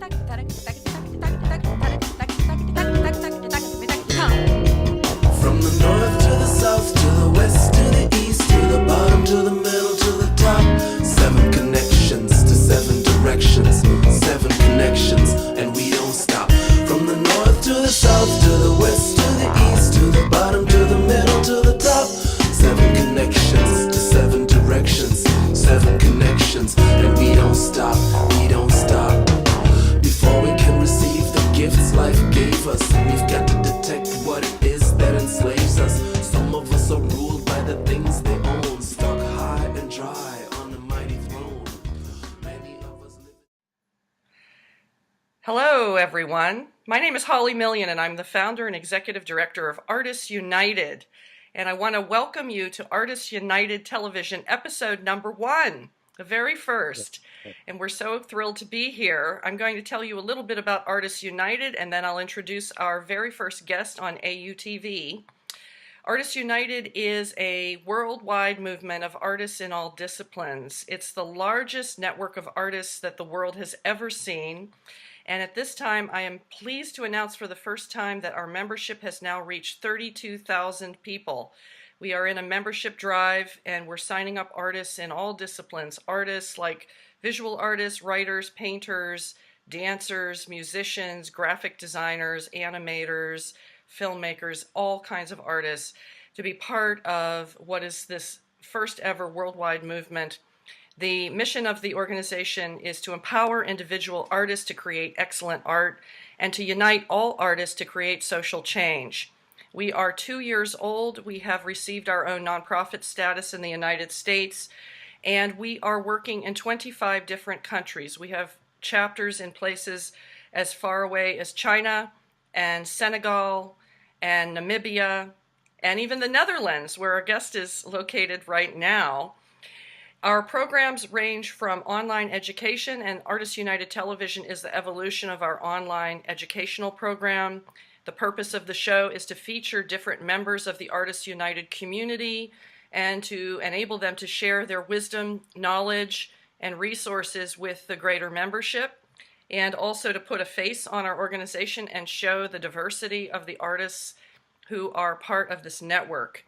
From the north to the south, to the west, to the east, to the bottom, to the middle, to the top. 7 connections to 7 directions, 7 connections, and we don't stop. From the north to the south, to the west, to the east, to the bottom, to the middle, to the top. 7 connections to 7 directions, 7 connections, and we don't stop, we don't stop. Before we can receive the gifts life gave us, we've got to detect what it is that enslaves us. Some of us are ruled by the things they own, stuck high and dry on the mighty throne. Many of us live. Hello, everyone. My name is Holly Million, and I'm the founder and executive director of Artists United. And I want to welcome you to Artists United Television episode number 1, the very first. And we're so thrilled to be here. I'm going to tell you a little bit about Artists United, and then I'll introduce our very first guest on AUTV. Artists United is a worldwide movement of artists in all disciplines. It's the largest network of artists that the world has ever seen. And at this time, I am pleased to announce for the first time that our membership has now reached 32,000 people. We are in a membership drive, and we're signing up artists in all disciplines. Artists like visual artists, writers, painters, dancers, musicians, graphic designers, animators, filmmakers, all kinds of artists, to be part of what is this first ever worldwide movement. The mission of the organization is to empower individual artists to create excellent art and to unite all artists to create social change. We are 2 years old. We have received our own nonprofit status in the United States, and we are working in 25 different countries. We have chapters in places as far away as China and Senegal and Namibia and even the Netherlands, where our guest is located right now. Our programs range from online education, and Artists United Television is the evolution of our online educational program. The purpose of the show is to feature different members of the Artists United community and to enable them to share their wisdom, knowledge, and resources with the greater membership, and also to put a face on our organization and show the diversity of the artists who are part of this network.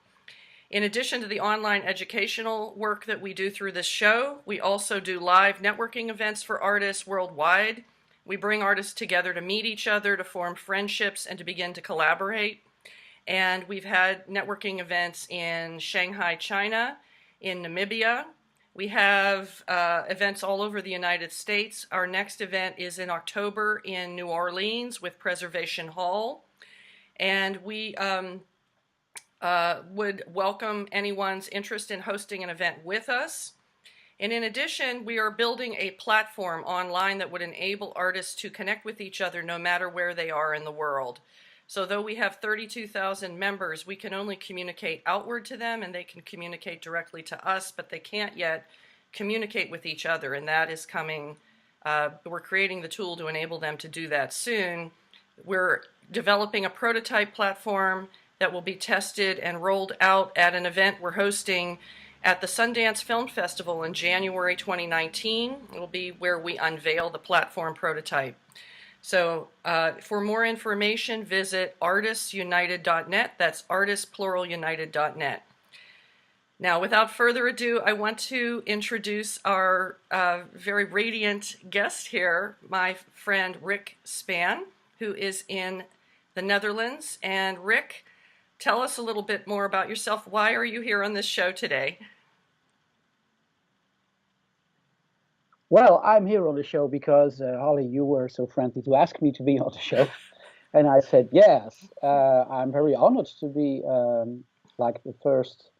In addition to the online educational work that we do through this show, we also do live networking events for artists worldwide. We bring artists together to meet each other, to form friendships, and to begin to collaborate. And we've had networking events in Shanghai, China, in Namibia. We have events all over the United States. Our next event is in October in New Orleans with Preservation Hall. And we would welcome anyone's interest in hosting an event with us. And in addition, we are building a platform online that would enable artists to connect with each other no matter where they are in the world. So though we have 32,000 members, we can only communicate outward to them, and they can communicate directly to us, but they can't yet communicate with each other, and that is coming. We're creating the tool to enable them to do that soon. We're developing a prototype platform that will be tested and rolled out at an event we're hosting at the Sundance Film Festival in January 2019. It will be where we unveil the platform prototype. So for more information, visit artistsunited.net. That's artistpluralunited.net. Now, without further ado, I want to introduce our very radiant guest here, my friend Rick Spann, who is in the Netherlands. And Rick, tell us a little bit more about yourself. Why are you here on this show today? Well, I'm here on the show because, Holly, you were so friendly to ask me to be on the show. And I said, yes, I'm very honored to be like the first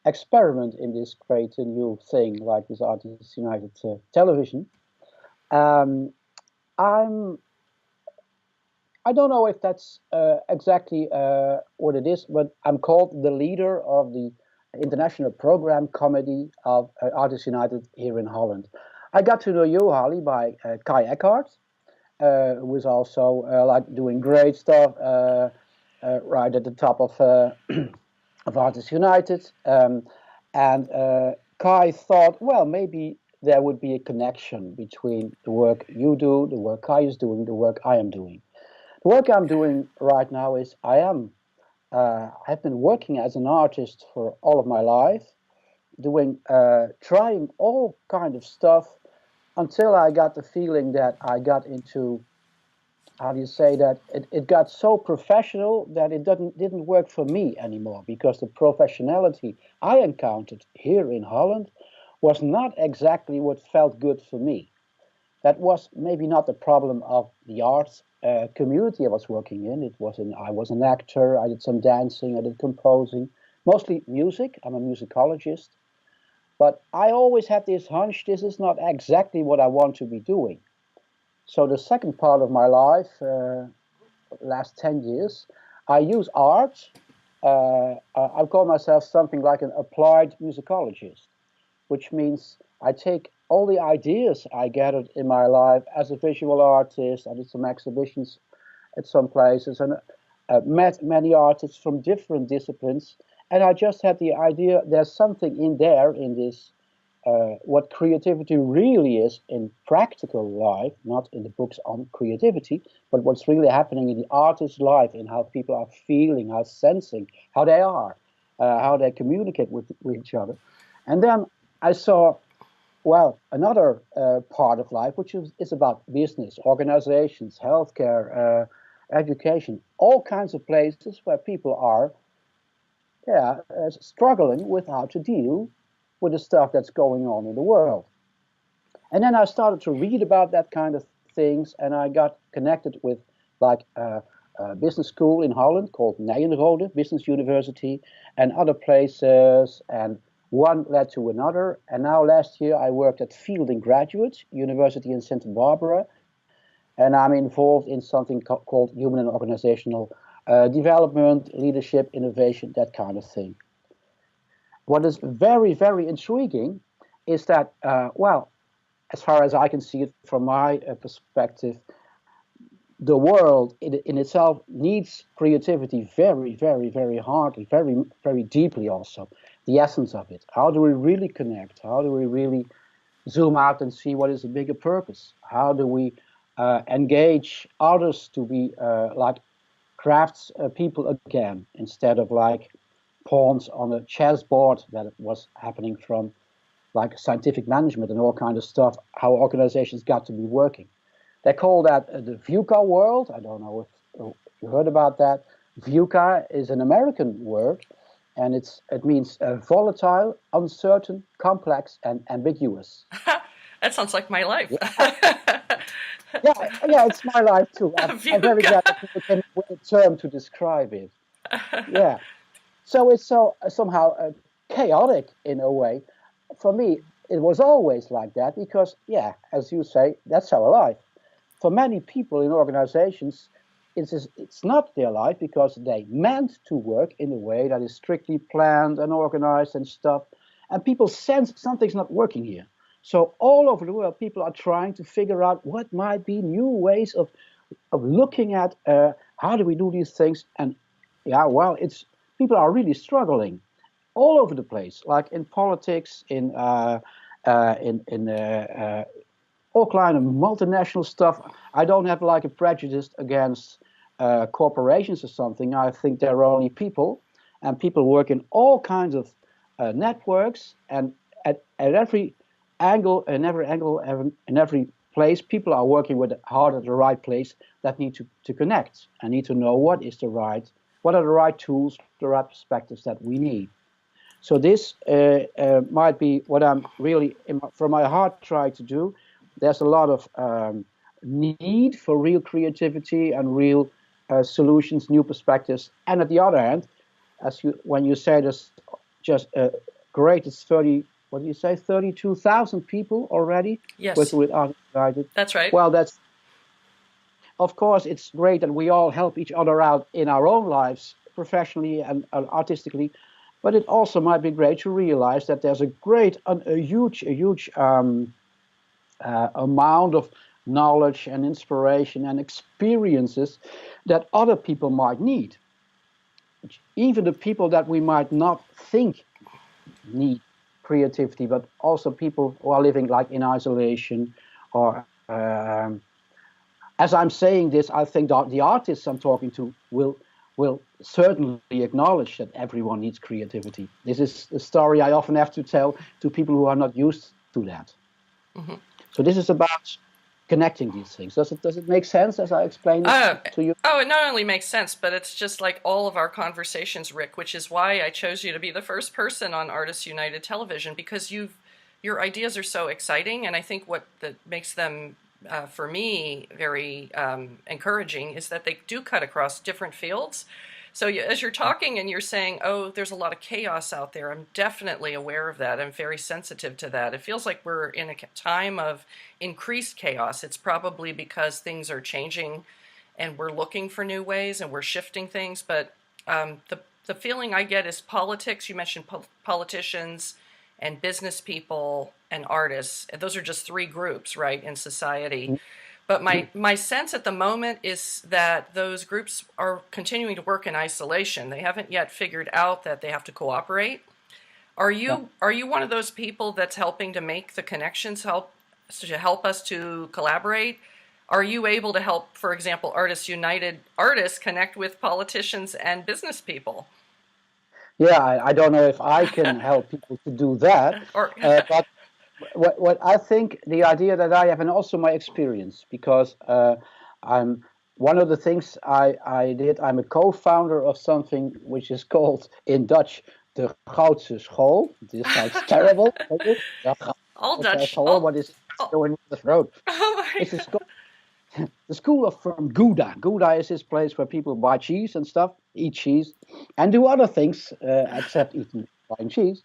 experiment in this great new thing, like this Artists United television. I don't know if that's exactly what it is, but I'm called the leader of the International Program Committee of Artists United here in Holland. I got to know you, Holly, by Kai Eckhart, who was also like doing great stuff right at the top of Artists United. And Kai thought, well, maybe there would be a connection between the work you do, the work Kai is doing, the work I am doing. The work I'm doing right now is I've been working as an artist for all of my life, doing trying all kind of stuff until I got the feeling that I got into, how do you say that, it got so professional that it didn't work for me anymore, because the professionality I encountered here in Holland was not exactly what felt good for me. That was maybe not the problem of the arts community I was working in. I was an actor, I did some dancing, I did composing, mostly music. I'm a musicologist. But I always had this hunch, this is not exactly what I want to be doing. So the second part of my life, last 10 years, I use art. I call myself something like an applied musicologist, which means I take all the ideas I gathered in my life as a visual artist. I did some exhibitions at some places and met many artists from different disciplines. And I just had the idea there's something in there in this, what creativity really is in practical life, not in the books on creativity, but what's really happening in the artist's life, in how people are feeling, how sensing, how they are, how they communicate with each other. And then I saw, well, another part of life, which is about business, organizations, healthcare, education, all kinds of places where people are, yeah, struggling with how to deal with the stuff that's going on in the world. And then I started to read about that kind of things, and I got connected with like a business school in Holland called Nijenrode Business University, and other places, and one led to another. And now last year I worked at Fielding Graduate University in Santa Barbara, and I'm involved in something called human and organizational development, leadership, innovation, that kind of thing. What is very, very intriguing is that, well, as far as I can see it from my perspective, the world in itself needs creativity very, very, very hardly, very, very deeply also. The essence of it. How do we really connect? How do we really zoom out and see what is a bigger purpose? How do we engage others to be like crafts people again, instead of like pawns on a chessboard that was happening from like scientific management and all kind of stuff, how organizations got to be working. They call that the VUCA world. I don't know if you heard about that. VUCA is an American word, and it means volatile, uncertain, complex, and ambiguous. That sounds like my life. Yeah, it's my life too. I'm very glad that people came up with a term to describe it. Yeah. So it's somehow chaotic in a way. For me, it was always like that because, yeah, as you say, that's our life. For many people in organizations, it's not their life because they meant to work in a way that is strictly planned and organized and stuff. And people sense something's not working here. So all over the world, people are trying to figure out what might be new ways of looking at how do we do these things. And yeah, well, people are really struggling all over the place, like in politics, in all kind of multinational stuff. I don't have like a prejudice against corporations or something. I think they're only people, and people work in all kinds of networks, and at every angle, in every place, people are working with hard at the right place that need to connect and need to know what are the right tools, the right perspectives that we need. So this might be what I'm really, from my heart, trying to do. There's a lot of need for real creativity and real solutions, new perspectives. And at the other hand, when you say there's just great, it's what do you say, 32,000 people already? Yes. With Art United. That's right. Well, of course, it's great that we all help each other out in our own lives, professionally and artistically. But it also might be great to realize that there's a huge amount of knowledge and inspiration and experiences that other people might need. Even the people that we might not think need creativity, but also people who are living like in isolation, or as I'm saying this, I think that the artists I'm talking to will certainly acknowledge that everyone needs creativity. This is a story I often have to tell to people who are not used to that. Mm-hmm. So this is about connecting these things. Does it make sense as I explain it to you? Oh, it not only makes sense, but it's just like all of our conversations, Rick, which is why I chose you to be the first person on Artists United Television, because your ideas are so exciting, and I think what that makes them, for me, very encouraging is that they do cut across different fields. So as you're talking and you're saying, oh, there's a lot of chaos out there, I'm definitely aware of that. I'm very sensitive to that. It feels like we're in a time of increased chaos. It's probably because things are changing and we're looking for new ways and we're shifting things. But the feeling I get is politics. You mentioned politicians and business people and artists. And those are just three groups, right, in society. But my sense at the moment is that those groups are continuing to work in isolation. They haven't yet figured out that they have to cooperate. Are you one of those people that's helping to make the connections, help us to collaborate? Are you able to help, for example, Artists United artists connect with politicians and business people? Yeah, I don't know if I can help people to do that, Or but what I think the idea that I have, and also my experience, because I'm one of the things I did. I'm a co-founder of something which is called in Dutch de Goudse School. This sounds terrible. all Okay, Dutch, school. all, What is oh, going on the road? oh my It's a school, the school of from Gouda. Gouda is this place where people buy cheese and stuff, eat cheese, and do other things except eating buying cheese.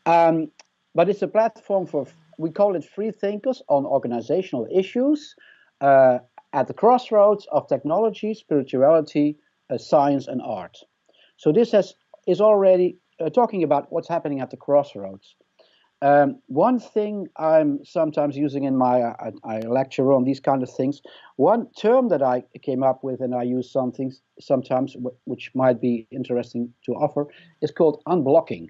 Um, but it's a platform for, we call it free thinkers on organizational issues uh, at the crossroads of technology, spirituality, science, and art. So is already talking about what's happening at the crossroads. One thing I'm sometimes using in my, I lecture on these kind of things. One term that I came up with and I use sometimes, which might be interesting to offer, is called unblocking.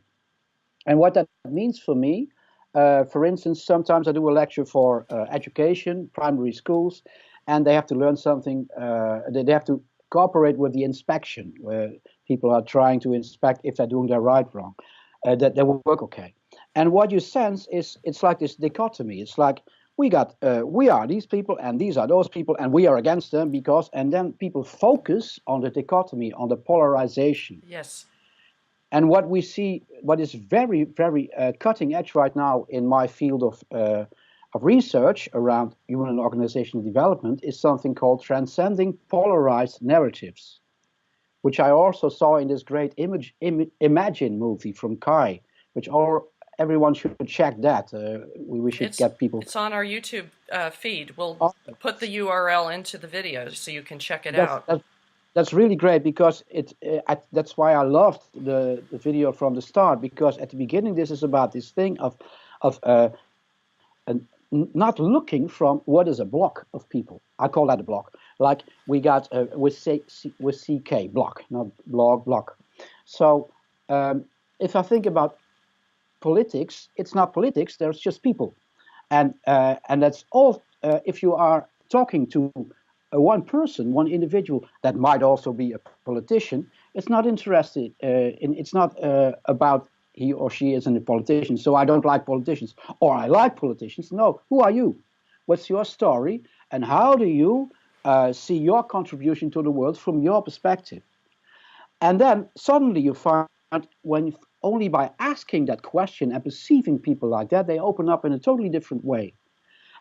And what that means for me, for instance, sometimes I do a lecture for education, primary schools, and they have to learn something. They have to cooperate with the inspection, where people are trying to inspect if they're doing their right wrong, that they will work okay. And what you sense is it's like this dichotomy. It's like we are these people and these are those people and we are against them because, and then people focus on the dichotomy, on the polarization. yes. And what we see, what is very, very cutting edge right now in my field of research around human and organizational development, is something called transcending polarized narratives, which I also saw in this great Imagine movie from Kai, which everyone should check that. We should get people. It's on our YouTube feed. We'll Oh, put the URL into the video so you can check it that's, out. that's that's really great because that's why I loved the video from the start, because at the beginning this is about this thing of not looking from what is a block of people. I call that a block. Like we got with CK block, not block. So if I think about politics, it's not politics. There's just people, and that's all. If you are talking to one person, one individual that might also be a politician, it's not interested it's not about he or she isn't a politician, so I don't like politicians, or I like politicians. No, who are you? What's your story? And how do you see your contribution to the world from your perspective? And then suddenly you find when only by asking that question and perceiving people like that, they open up in a totally different way.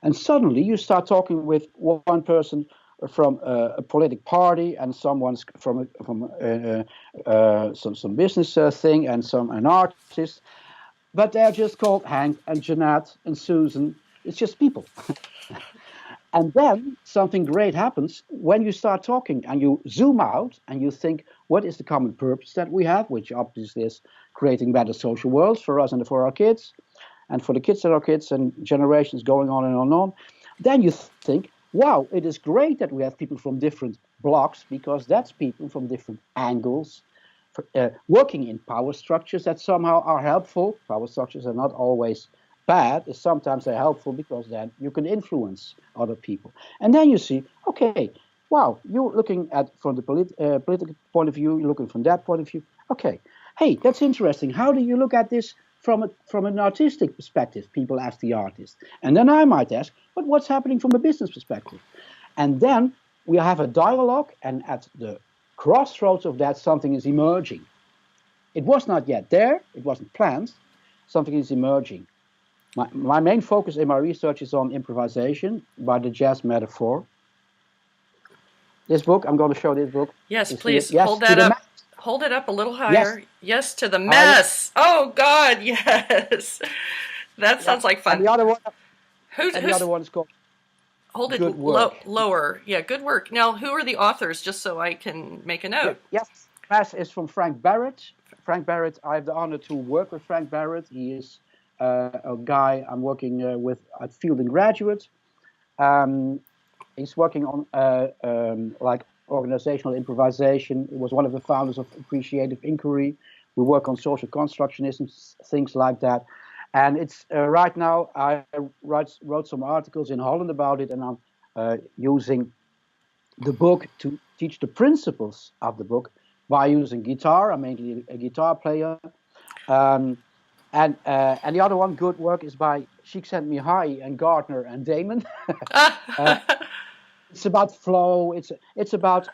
And suddenly you start talking with one person from a political party and someone's from some business thing and an artist, but they're just called Hank and Jeanette and Susan. It's just people. And then something great happens when you start talking and you zoom out and you think, what is the common purpose that we have, which obviously is creating better social worlds for us and for our kids, and for the kids of our kids and generations going on and on and on. Then you think, wow, it is great that we have people from different blocks, because that's people from different angles, working in power structures that somehow are helpful. Power structures are not always bad. Sometimes they're helpful because then you can influence other people. And then you see, okay, wow, you're looking at from the political point of view, you're looking from that point of view. Okay, hey, that's interesting. How do you look at this from an artistic perspective? People ask the artist. And then I might ask, but what's happening from a business perspective? And then we have a dialogue, and at the crossroads of that, something is emerging. It was not yet there, it wasn't planned, something is emerging. My main focus in my research is on improvisation by the jazz metaphor. This book, I'm going to show this book. Yes, please, hold that up. Hold it up a little higher. Yes, to the mess. Oh, God, yes. That sounds like fun. And the other one, the other one is called Hold it lower. Yeah, good work. Now, who are the authors, just so I can make a note? Yes, Mess is from Frank Barrett. Frank Barrett, I have the honor to work with Frank Barrett. He is a guy I'm working with at Fielding Graduate. He's working on like organizational improvisation. He was one of the founders of appreciative inquiry. We work on social constructionism, things like that. And it's right now I wrote some articles in Holland about it, and I'm using the book to teach the principles of the book by using guitar. I'm mainly a guitar player. And the other one, Good Work, is by Csikszentmihalyi and Gardner and Damon. It's about flow. It's about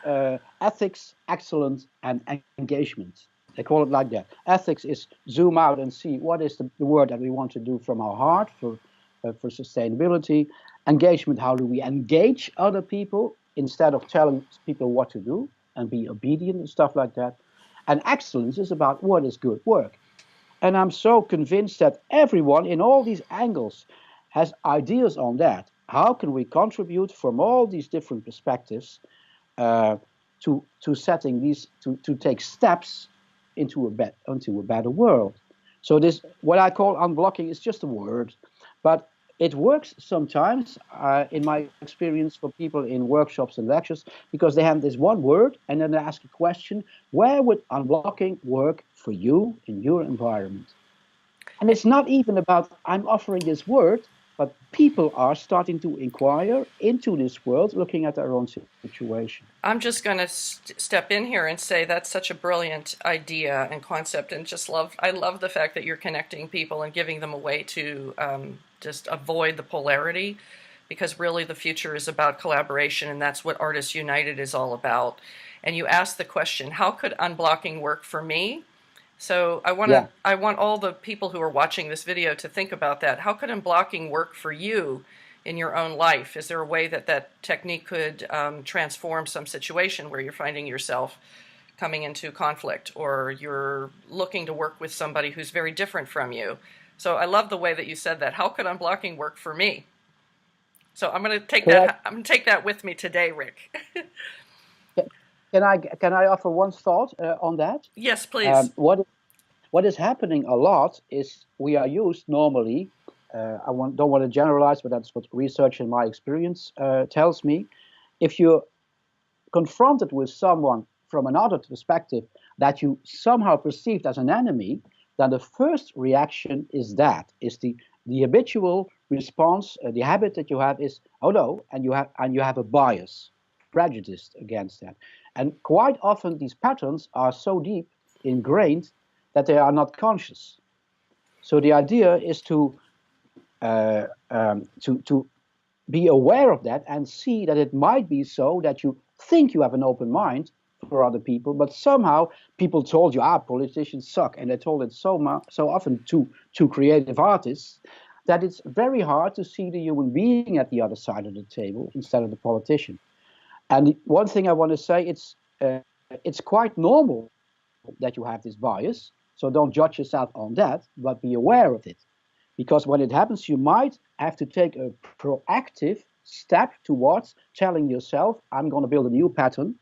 ethics, excellence, and engagement. They call it like that. Ethics is zoom out and see what is the work that we want to do from our heart for sustainability. Engagement, how do we engage other people instead of telling people what to do and be obedient and stuff like that. And excellence is about what is good work. And I'm so convinced that everyone in all these angles has ideas on that. How can we contribute from all these different perspectives to setting these, to take steps into a better world? So this, what I call unblocking, is just a word, but it works sometimes, in my experience, for people in workshops and lectures, because they have this one word and then they ask a question: where would unblocking work for you in your environment? And it's not even about I'm offering this word, but people are starting to inquire into this world, looking at their own situation. I'm just going to step in here and say that's such a brilliant idea and concept, and I love the fact that you're connecting people and giving them a way to just avoid the polarity, because really the future is about collaboration, and that's what Artists United is all about. And you asked the question, how could unblocking work for me? So I want all the people who are watching this video to think about that. How could unblocking work for you in your own life? Is there a way that technique could transform some situation where you're finding yourself coming into conflict, or you're looking to work with somebody who's very different from you? So I love the way that you said that. How could unblocking work for me? So I'm going to take that. I'm going to take that with me today, Rick. Can I offer one thought on that? Yes, please. What is happening a lot is we are used normally. Don't want to generalize, but that's what research and my experience tells me. If you're confronted with someone from another perspective that you somehow perceived as an enemy, then the first reaction is the habitual response. The habit that you have is, oh no, and you have a bias, prejudice against that. And quite often these patterns are so deep ingrained that they are not conscious. So the idea is to be aware of that and see that it might be so that you think you have an open mind for other people, but somehow people told you, politicians suck, and they told it so often to creative artists that it's very hard to see the human being at the other side of the table instead of the politician. And one thing I want to say, it's quite normal that you have this bias, so don't judge yourself on that, but be aware of it. Because when it happens, you might have to take a proactive step towards telling yourself, I'm going to build a new pattern,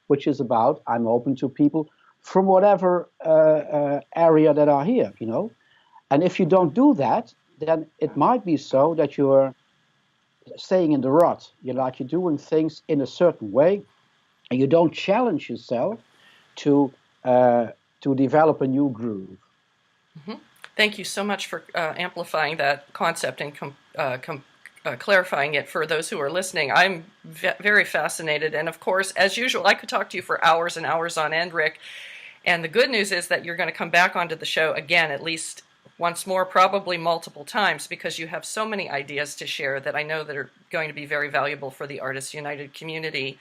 which is about I'm open to people from whatever area that are here, you know. And if you don't do that, then it might be so that you're staying in the rut. You're doing things in a certain way, and you don't challenge yourself to to develop a new groove. Mm-hmm. Thank you so much for amplifying that concept and clarifying it for those who are listening. I'm very fascinated. And of course, as usual, I could talk to you for hours and hours on end, Rick. And the good news is that you're going to come back onto the show again, at least once more, probably multiple times, because you have so many ideas to share that I know that are going to be very valuable for the Artists United community.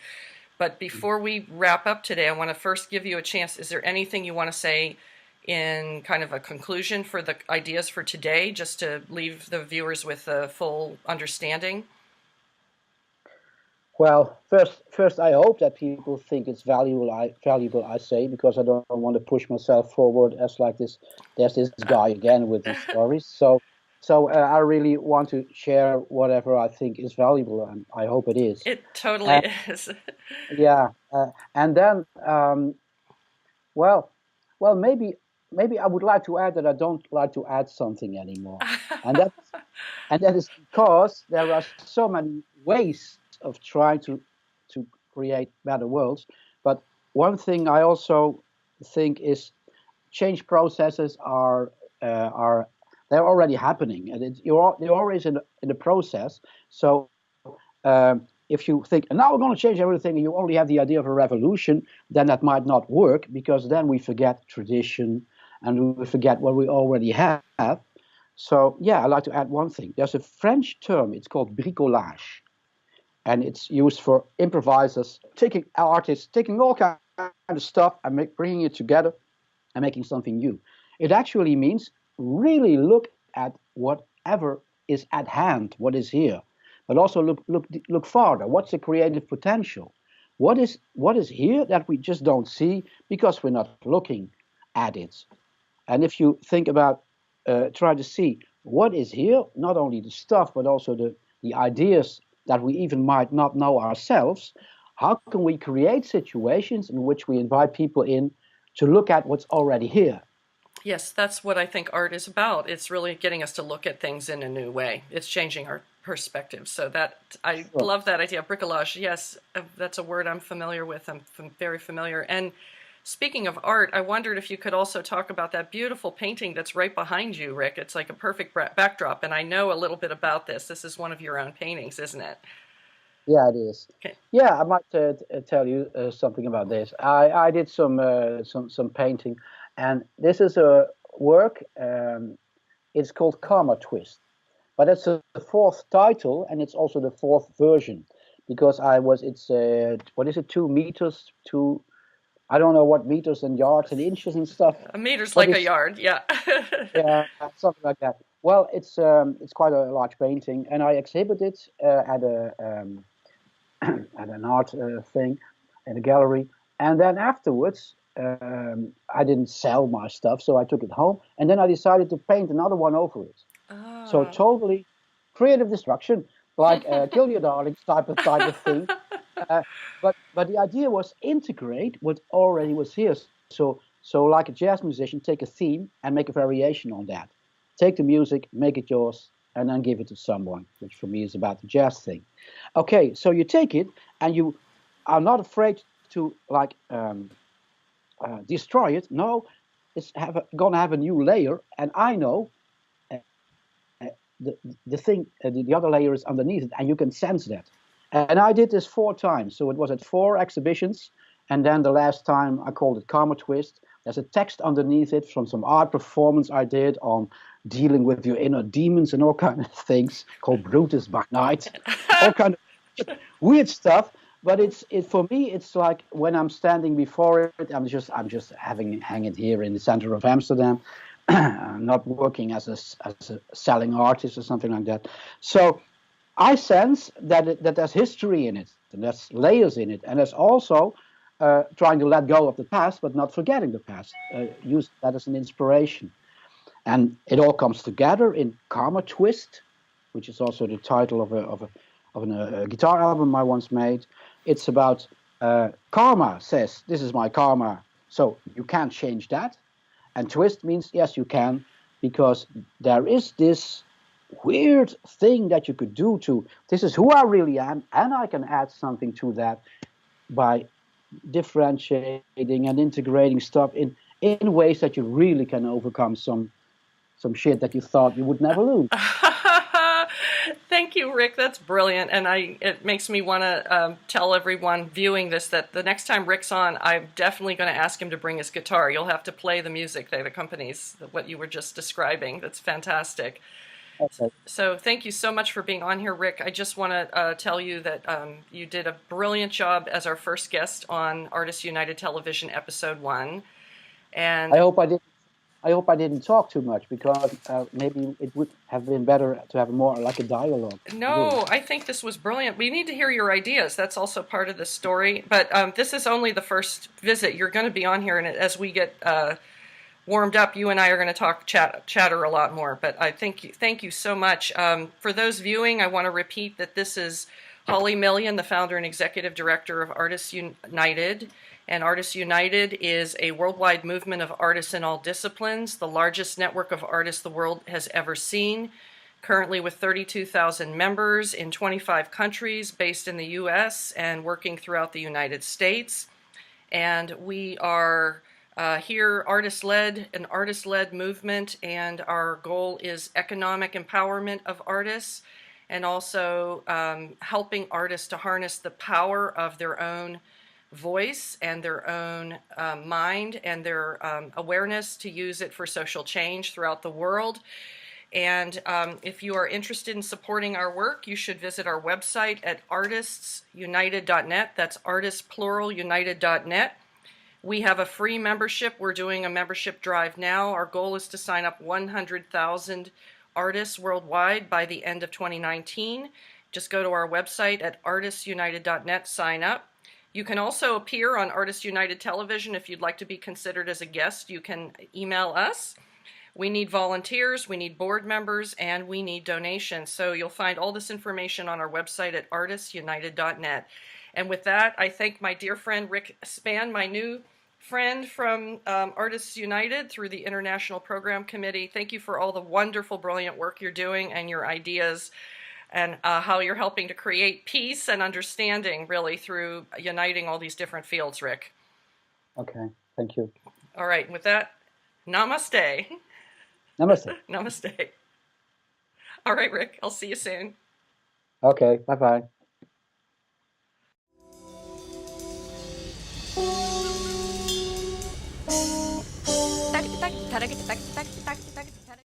But before we wrap up today, I want to first give you a chance. Is there anything you want to say in kind of a conclusion for the ideas for today, just to leave the viewers with a full understanding? Well, first, I hope that people think it's valuable. I say, because I don't want to push myself forward as like this. There's this guy again with these stories. So I really want to share whatever I think is valuable, and I hope it is. It totally is. Yeah, and then well, maybe I would like to add that I don't like to add something anymore, and that is because there are so many ways of trying to create better worlds. But one thing I also think is change processes are they're already happening, and you're always in the process. So if you think, now we're going to change everything, and you only have the idea of a revolution, then that might not work, because then we forget tradition and we forget what we already have. So, yeah, I'd like to add one thing. There's a French term, it's called bricolage, and it's used for improvisers, artists, taking all kinds of stuff and bringing it together and making something new. It actually means really look at whatever is at hand, what is here, but also look farther. What's the creative potential? What is here that we just don't see because we're not looking at it? And if you think about try to see what is here, not only the stuff, but also the ideas that we even might not know ourselves, how can we create situations in which we invite people in to look at what's already here? Yes, that's what I think art is about. It's really getting us to look at things in a new way. It's changing our perspective. So that I love that idea. Bricolage, yes, that's a word I'm familiar with. I'm very familiar. And speaking of art, I wondered if you could also talk about that beautiful painting that's right behind you, Rick. It's like a perfect backdrop, and I know a little bit about this. This is one of your own paintings, isn't it? Yeah, it is. Okay. Yeah, I might tell you something about this. I did some painting, and this is a work. It's called Karma Twist, but it's the fourth title, and it's also the fourth version, because it's what is it, 2 meters, I don't know what meters and yards and inches and stuff. A meter's But like a yard, yeah. yeah, something like that. Well, it's quite a large painting, and I exhibit it at an art thing in a gallery. And then afterwards, I didn't sell my stuff, so I took it home, and then I decided to paint another one over it. So totally creative destruction, like kill your darlings type of thing. But the idea was integrate what already was here. So like a jazz musician, take a theme and make a variation on that. Take the music, make it yours, and then give it to someone, which for me is about the jazz thing. Okay, so you take it and you are not afraid to destroy it. No, it's gonna have a new layer, and I know the thing, the other layer is underneath it, and you can sense that. And I did this 4 times, so it was at 4 exhibitions, and then the last time I called it Karma Twist. There's a text underneath it from some art performance I did on dealing with your inner demons and all kind of things, called Brutus by Night, all kind of weird stuff. But for me, it's like when I'm standing before it, I'm just hang it here in the center of Amsterdam. I'm not working as a selling artist or something like that. So I sense that there's history in it, and there's layers in it, and there's also trying to let go of the past, but not forgetting the past. Use that as an inspiration. And it all comes together in Karma Twist, which is also the title of a guitar album I once made. It's about karma says, this is my karma, so you can't change that. And twist means, yes, you can, because there is this weird thing that you could do this is who I really am, and I can add something to that by differentiating and integrating stuff in ways that you really can overcome some shit that you thought you would never lose. Thank you, Rick. That's brilliant, and it makes me want to tell everyone viewing this that the next time Rick's on, I'm definitely going to ask him to bring his guitar. You'll have to play the music that accompanies what you were just describing. That's fantastic. Okay. So thank you so much for being on here, Rick. I just want to tell you that you did a brilliant job as our first guest on Artists United Television, Episode 1. And I hope I didn't talk too much, because maybe it would have been better to have more like a dialogue. no, I think this was brilliant. We need to hear your ideas. That's also part of the story. But this is only the first visit. You're going to be on here, and as we get warmed up, you and I are going to chatter a lot more. But I thank you so much. For those viewing, I want to repeat that this is Holly Million, the founder and executive director of Artists United. And Artists United is a worldwide movement of artists in all disciplines, the largest network of artists the world has ever seen, currently with 32,000 members in 25 countries, based in the US and working throughout the United States. And we are here, an artist-led movement, and our goal is economic empowerment of artists, and also helping artists to harness the power of their own voice and their own mind and their awareness to use it for social change throughout the world. And if you are interested in supporting our work, you should visit our website at artistsunited.net. That's artistpluralunited.net. We have a free membership. We're doing a membership drive now. Our goal is to sign up 100,000 artists worldwide by the end of 2019. Just go to our website at artistsunited.net, sign up. You can also appear on Artists United Television. If you'd like to be considered as a guest, you can email us. We need volunteers, we need board members, and we need donations. So you'll find all this information on our website at artistsunited.net. And with that, I thank my dear friend Rick Spann, my new friend from Artists United through the International Program Committee. Thank you for all the wonderful, brilliant work you're doing and your ideas, and how you're helping to create peace and understanding, really, through uniting all these different fields, Rick. Okay, thank you. All right, with that, namaste. Namaste. Namaste. All right, Rick, I'll see you soon. Okay, bye-bye. Tak tak tak tak tak tak tak tak